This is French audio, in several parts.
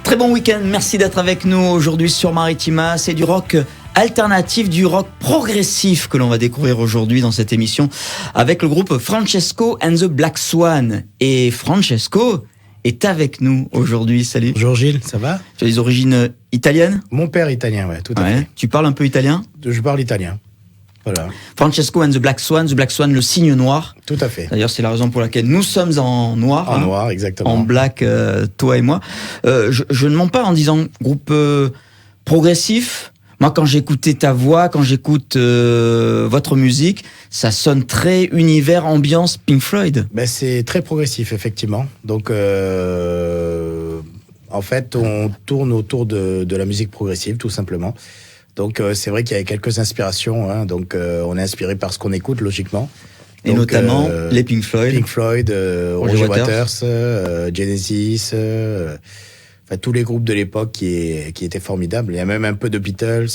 Très bon week-end, merci d'être avec nous aujourd'hui sur Maritima. C'est du rock alternatif, du rock progressif que l'on va découvrir aujourd'hui dans cette émission avec le groupe Francesco and the Black Swan. Et Francesco est avec nous aujourd'hui. Salut. Bonjour Gilles, ça va? Tu as des origines italiennes? Mon père italien, ouais, tout à fait. Tu parles un peu italien? Je parle italien. Voilà. Francesco and the Black Swan, le signe noir. Tout à fait. D'ailleurs, c'est la raison pour laquelle nous sommes en noir. En noir, exactement. En black, toi et moi. Je ne mens pas en disant groupe progressif. Moi, quand j'écoutais ta voix, quand j'écoute votre musique, ça sonne très univers, ambiance Pink Floyd. Ben, c'est très progressif, effectivement. Donc, en fait, on tourne autour de la musique progressive, tout simplement. Donc, c'est vrai qu'il y a quelques inspirations. Hein. Donc, on est inspiré par ce qu'on écoute, logiquement. Et donc, notamment les Pink Floyd. Pink Floyd, Roger Waters, Genesis... Enfin, tous les groupes de l'époque qui étaient formidables. Il y a même un peu de Beatles.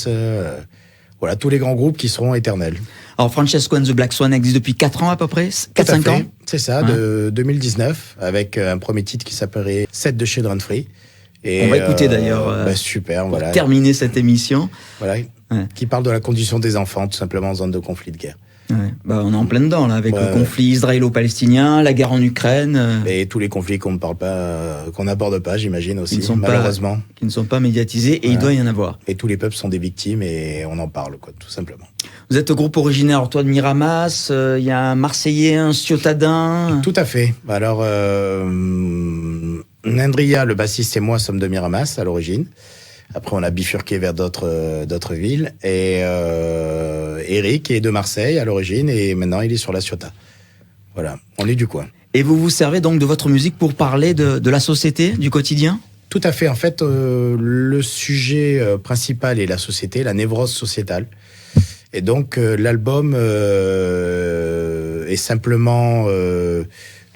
Voilà, tous les grands groupes qui seront éternels. Alors, Francesco and the Black Swan existe depuis 4 ans à peu près? 4-5 ans? C'est ça, de 2019, avec un premier titre qui s'appellerait Set the Children Free. Et, on va écouter d'ailleurs super, pour voilà. terminer cette émission. Voilà, qui parle de la condition des enfants, tout simplement, en zone de conflit de guerre. Ouais. Bah, on est en plein dedans là, avec le conflit israélo-palestinien, la guerre en Ukraine. Et tous les conflits qu'on ne parle pas, qu'on n'aborde pas, j'imagine aussi, malheureusement. Qui ne sont pas médiatisés, et il doit y en avoir. Et tous les peuples sont des victimes et on en parle, quoi, tout simplement. Vous êtes groupe originaire, alors toi de Miramas, il y a un Marseillais, un Ciotadin. Tout à fait. Alors, Nandria, le bassiste, et moi sommes de Miramas à l'origine. Après, on a bifurqué vers d'autres villes. Et Eric est de Marseille à l'origine et maintenant il est sur la Ciotat. Voilà, on est du coin. Et vous vous servez donc de votre musique pour parler de la société, du quotidien? Tout à fait. En fait, le sujet principal est la société, la névrose sociétale. Et donc, l'album est simplement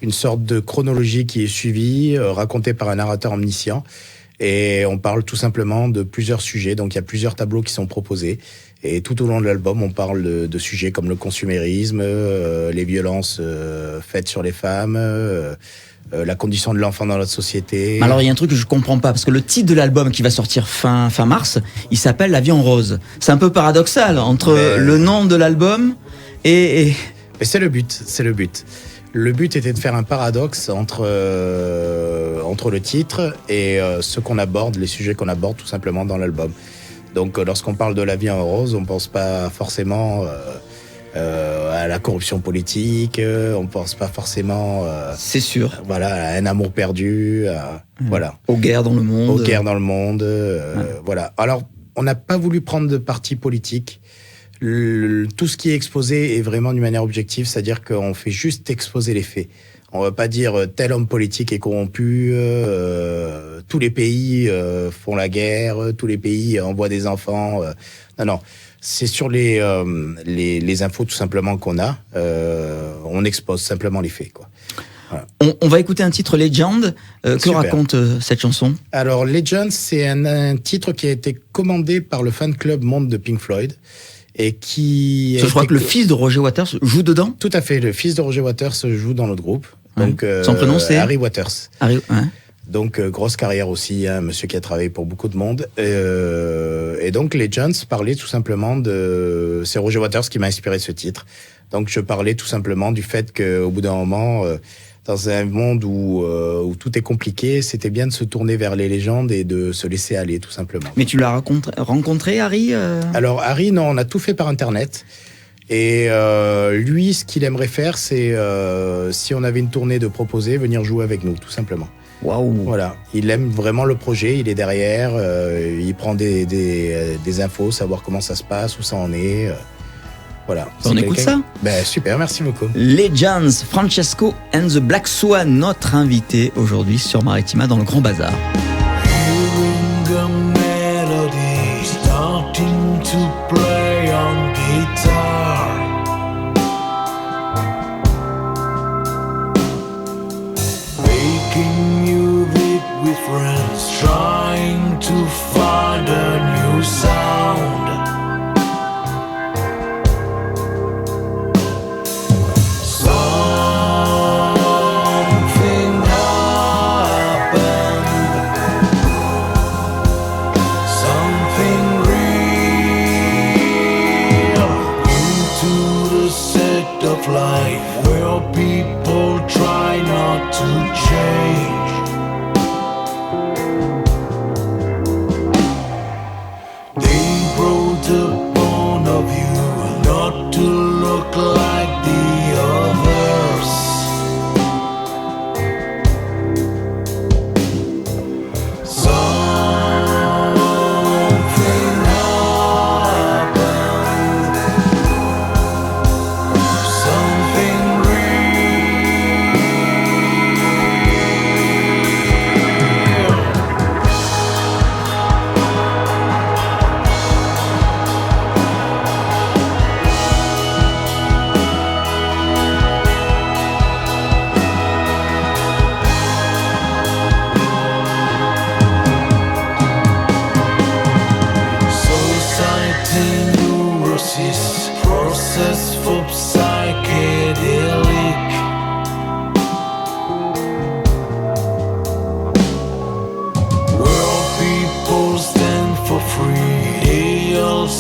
une sorte de chronologie qui est suivie, racontée par un narrateur omniscient. Et on parle tout simplement de plusieurs sujets. Donc, il y a plusieurs tableaux qui sont proposés. Et tout au long de l'album, on parle de sujets comme le consumérisme, les violences faites sur les femmes, la condition de l'enfant dans notre société. Alors, il y a un truc que je comprends pas, parce que le titre de l'album qui va sortir fin mars, il s'appelle La vie en rose. C'est un peu paradoxal entre le nom de l'album et... Mais c'est le but. Le but était de faire un paradoxe entre le titre et ce qu'on aborde, les sujets qu'on aborde tout simplement dans l'album. Donc lorsqu'on parle de la vie en rose, on ne pense pas forcément à la corruption politique, on ne pense pas forcément c'est sûr. Voilà, à un amour perdu, voilà. Aux guerres dans le monde. Voilà. Alors, on n'a pas voulu prendre de parti politique. Tout ce qui est exposé est vraiment d'une manière objective, c'est-à-dire qu'on fait juste exposer les faits. On va pas dire tel homme politique est corrompu, tous les pays font la guerre, tous les pays envoient des enfants. Non, c'est sur les infos tout simplement qu'on a. On expose simplement les faits, quoi. Voilà. On va écouter un titre Legend. Que raconte cette chanson? Alors Legend, c'est un titre qui a été commandé par le fan club Monde de Pink Floyd. Et qui je crois que le fils de Roger Waters joue dedans. Tout à fait, le fils de Roger Waters joue dans notre groupe. Donc, son prénom c'est Harry Waters. Harry, Donc grosse carrière aussi, hein, monsieur qui a travaillé pour beaucoup de monde. Et donc Legends parlait tout simplement c'est Roger Waters qui m'a inspiré ce titre. Donc je parlais tout simplement du fait qu'au bout d'un moment, dans un monde où tout est compliqué, c'était bien de se tourner vers les légendes et de se laisser aller, tout simplement. Mais tu l'as rencontré, Harry Alors, Harry, non, on a tout fait par Internet. Et lui, ce qu'il aimerait faire, c'est, si on avait une tournée de proposer, venir jouer avec nous, tout simplement. Waouh. Voilà, il aime vraiment le projet, il est derrière, il prend des infos, savoir comment ça se passe, où ça en est... Voilà. On écoute ça? Super, merci beaucoup. Legends, Francesco and the Black Swan, notre invité aujourd'hui sur Maritima dans le Grand Bazar.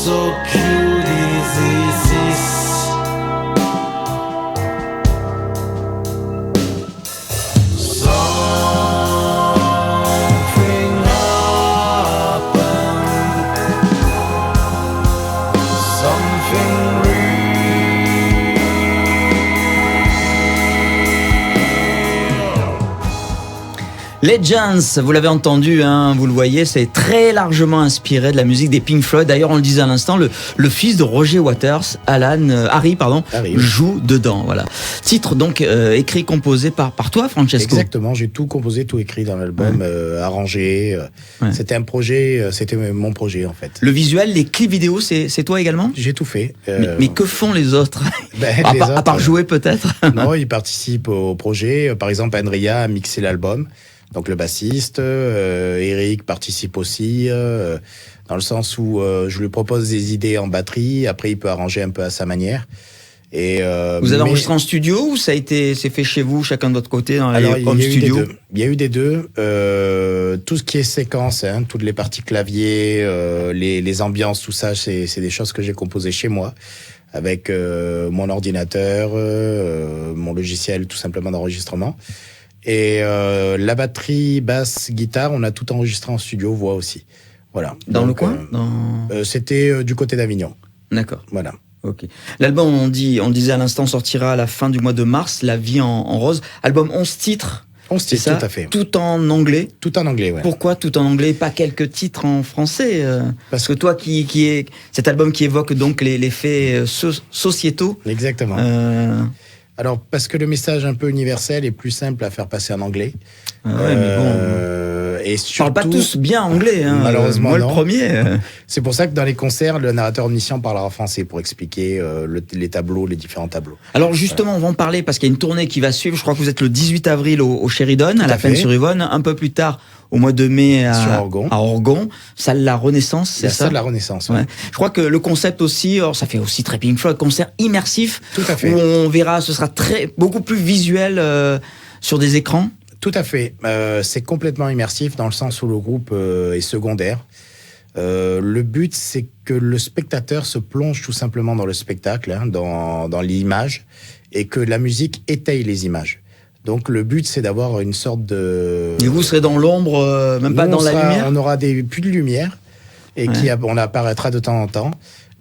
so cute is this. Legends, vous l'avez entendu, hein, vous le voyez, c'est très largement inspiré de la musique des Pink Floyd. D'ailleurs, on le disait à l'instant, le fils de Roger Waters, Harry, joue dedans. Voilà. Titre donc écrit, composé par toi, Francesco. Exactement, j'ai tout composé, tout écrit dans l'album, arrangé. C'était un projet, c'était mon projet en fait. Le visuel, les clips vidéo, c'est toi également ? J'ai tout fait. Mais que font les autres ? Les autres, à part jouer peut-être ? Non, ils participent au projet. Par exemple, Andrea a mixé l'album. Donc le bassiste, Eric participe aussi, dans le sens où je lui propose des idées en batterie, après il peut arranger un peu à sa manière. Et, vous avez enregistré en studio ou c'est fait chez vous, chacun de votre côté, dans les home studio ? Il y a eu des deux. Tout ce qui est séquence, hein, toutes les parties clavier, les ambiances, tout ça, c'est des choses que j'ai composées chez moi, avec mon ordinateur, mon logiciel tout simplement d'enregistrement. Et la batterie, basse, guitare, on a tout enregistré en studio, voix aussi. Voilà. Dans le coin C'était du côté d'Avignon. D'accord. Voilà. Ok. L'album, on disait à l'instant, sortira à la fin du mois de mars, La vie en rose. Album 11 titres. 11 titres, ça, tout à fait. Tout en anglais. Tout en anglais, ouais. Pourquoi tout en anglais, pas quelques titres en français Parce que toi, qui est cet album qui évoque donc les faits sociétaux. Exactement. Alors, parce que le message un peu universel est plus simple à faire passer en anglais. Ouais, mais bon. Et surtout, parle pas tous bien anglais, hein. Malheureusement, moi non. le premier. C'est pour ça que dans les concerts, le narrateur omniscient parlera français pour expliquer les tableaux, les différents tableaux. Alors justement, on va en parler parce qu'il y a une tournée qui va suivre. Je crois que vous êtes le 18 avril au Sheridan, à la Plaine-sur-Yvonne. Un peu plus tard, au mois de mai, à Orgon. Salle La Renaissance, c'est ça ? Salle La Renaissance, ouais. Je crois que le concept aussi, alors ça fait aussi très Pink Floyd, concert immersif. Tout à fait. Où on verra, ce sera beaucoup plus visuel sur des écrans. Tout à fait. C'est complètement immersif dans le sens où le groupe est secondaire. Le but, c'est que le spectateur se plonge tout simplement dans le spectacle, hein, dans l'image, et que la musique étaye les images. Donc le but, c'est d'avoir une sorte de... Et vous serez dans l'ombre, même pas dans la lumière ? On aura des puits de lumière, et on apparaîtra de temps en temps,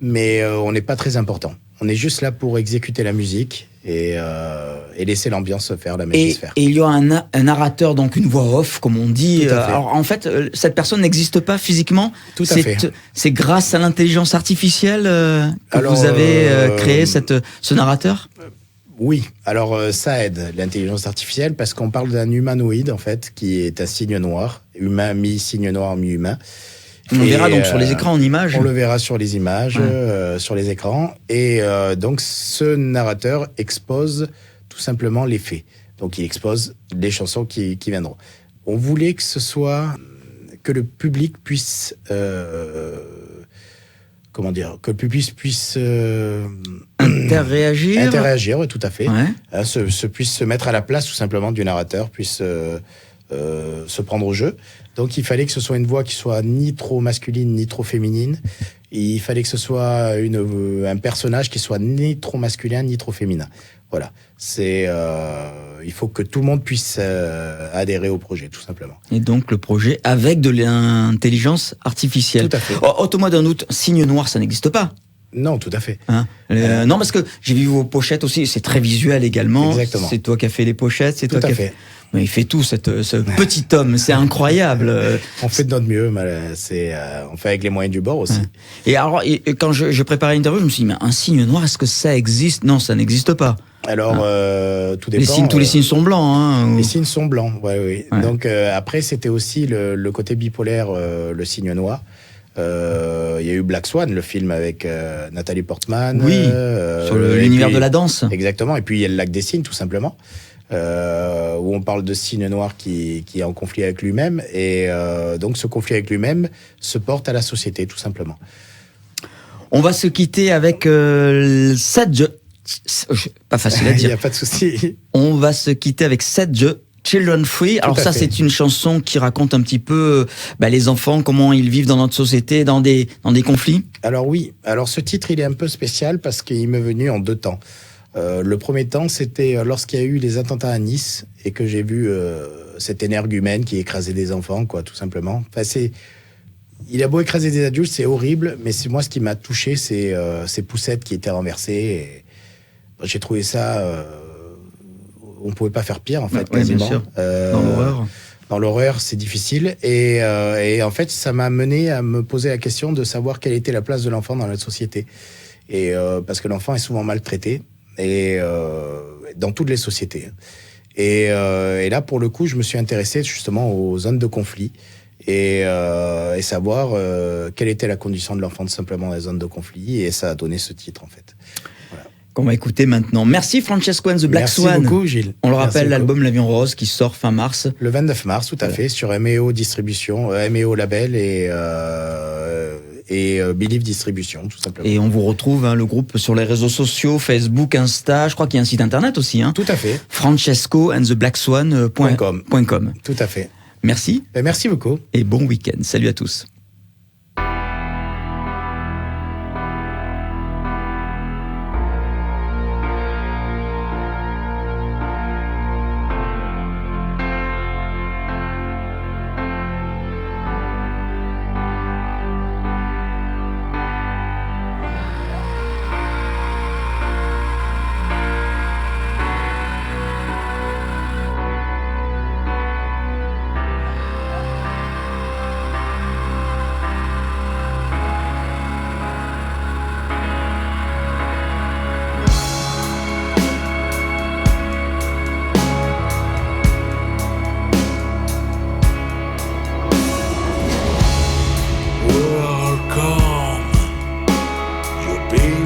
mais on n'est pas très important. On est juste là pour exécuter la musique et laisser l'ambiance se faire, la magie se faire. Et il y aura un narrateur, donc une voix off, comme on dit. Alors en fait, cette personne n'existe pas physiquement. Tout à fait. C'est grâce à l'intelligence artificielle que vous avez créé ce narrateur ? Oui, alors ça aide, l'intelligence artificielle, parce qu'on parle d'un humanoïde, en fait, qui est un signe noir, humain, mi-signe noir, mi-humain. On le verra donc sur les écrans en images. On le verra sur les images, sur les écrans. Et donc, ce narrateur expose tout simplement les faits. Donc, il expose les chansons qui viendront. On voulait que ce soit... que le public puisse... que le public puisse... Interréagir. Interréagir, oui, tout à fait. Ouais. Puisse se mettre à la place, tout simplement, du narrateur, puisse... se prendre au jeu. Donc il fallait que ce soit une voix qui soit ni trop masculine ni trop féminine. Il fallait que ce soit un personnage qui soit ni trop masculin ni trop féminin. Voilà. Il faut que tout le monde puisse adhérer au projet, tout simplement. Et donc le projet avec de l'intelligence artificielle. Tout à fait. Au mois d'un août, signe noir, ça n'existe pas. Non, tout à fait. Non, parce que j'ai vu vos pochettes aussi, c'est très visuel également. Exactement. C'est toi qui as fait les pochettes, c'est tout toi à qui fait. Mais il fait tout, ce petit homme, c'est incroyable. On fait de notre mieux, mais on fait avec les moyens du bord aussi. Et alors, quand je préparais l'interview, je me suis dit, mais un signe noir, est-ce que ça existe ? Non, ça n'existe pas. Alors, tout dépend. Tous les signes sont blancs. Hein, Les signes sont blancs, oui. Donc après, c'était aussi le côté bipolaire, le signe noir. Il y a eu Black Swan, le film avec Nathalie Portman. Oui, sur l'univers de la danse. Exactement. Et puis il y a le lac des signes, tout simplement, où on parle de signe noir qui est en conflit avec lui-même. Et donc ce conflit avec lui-même se porte à la société, tout simplement. On va se quitter avec 7 jeux. Pas facile à dire. Il n'y a pas de souci. On va se quitter avec 7 jeux. Children Free. Alors ça, fait. c'est une chanson qui raconte un petit peu les enfants, comment ils vivent dans notre société, dans des conflits. Alors oui, alors ce titre, il est un peu spécial parce qu'il m'est venu en 2 temps. Le premier temps, c'était lorsqu'il y a eu les attentats à Nice et que j'ai vu cet énergumène qui écrasait des enfants, quoi, tout simplement. Enfin, il a beau écraser des adultes, c'est horrible, mais c'est moi ce qui m'a touché, c'est ces poussettes qui étaient renversées. Et j'ai trouvé ça... on pouvait pas faire pire, en fait, quasiment. Bien sûr. Dans l'horreur. Dans l'horreur, c'est difficile. Et en fait, ça m'a mené à me poser la question de savoir quelle était la place de l'enfant dans notre société. Et parce que l'enfant est souvent maltraité, et dans toutes les sociétés. Et là, pour le coup, je me suis intéressé justement aux zones de conflit et savoir quelle était la condition de l'enfant tout simplement dans les zones de conflit. Et ça a donné ce titre, en fait. Qu'on va écouter maintenant. Merci Francesco and the Black Swan. Merci beaucoup, Gilles. On le Merci rappelle, beaucoup. l'album L'Avion Rose qui sort fin mars. Le 29 mars, tout à fait, sur MEO Distribution, MEO Label et Believe Distribution, tout simplement. Et on vous retrouve, le groupe, sur les réseaux sociaux, Facebook, Insta. Je crois qu'il y a un site internet aussi. Tout à fait. Francesco and the Black Swan.com. Tout à fait. Merci. Merci beaucoup. Et bon week-end. Salut à tous.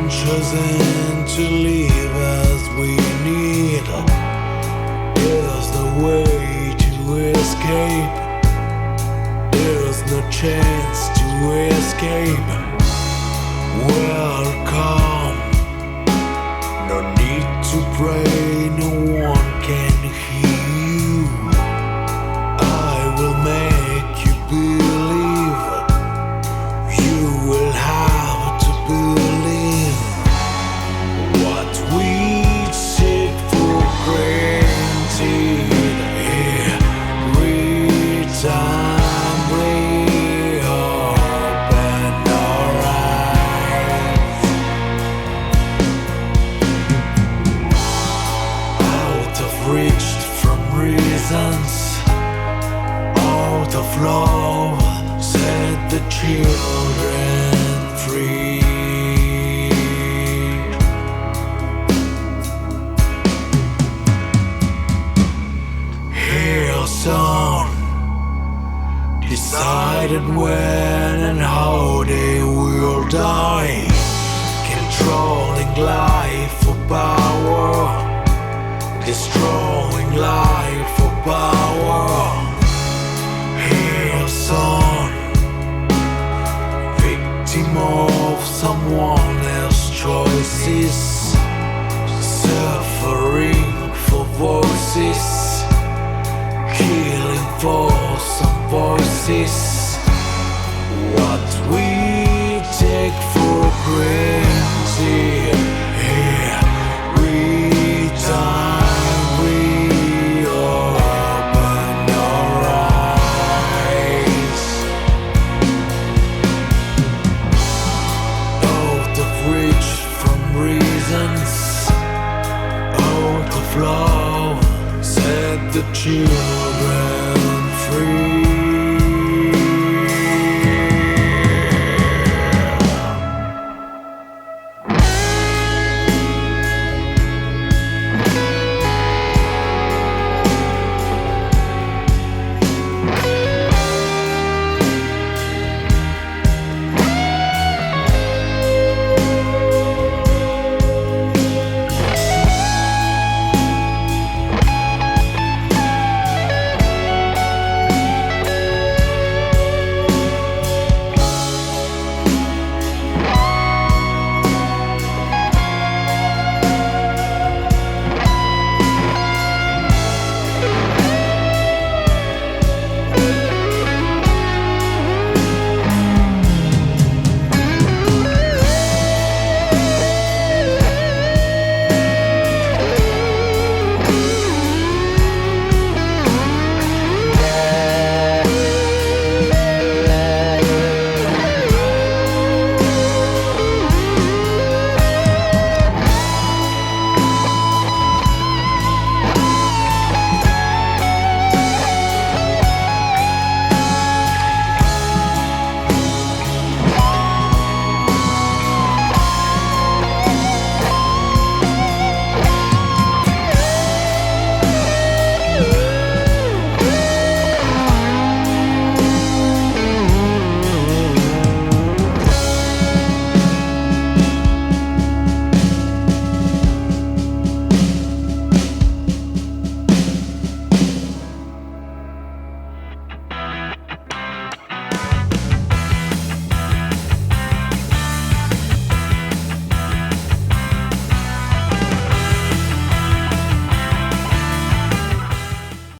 Chosen to live as we need. There's no way to escape. There's no chance to escape. Welcome. No need to pray, no one can hear you. I will make you believe. You will have to believe. What we take for granted, every time we open our eyes. Out of reach from reasons, out of love, set the children free. Son decided when and how they will die, controlling life for power, destroying life for power. Here, son, victim of someone else's choices, suffering for voices, killing for some voices. What we take for granted, every time we open our eyes. Out of reach from reasons, out of love, set the children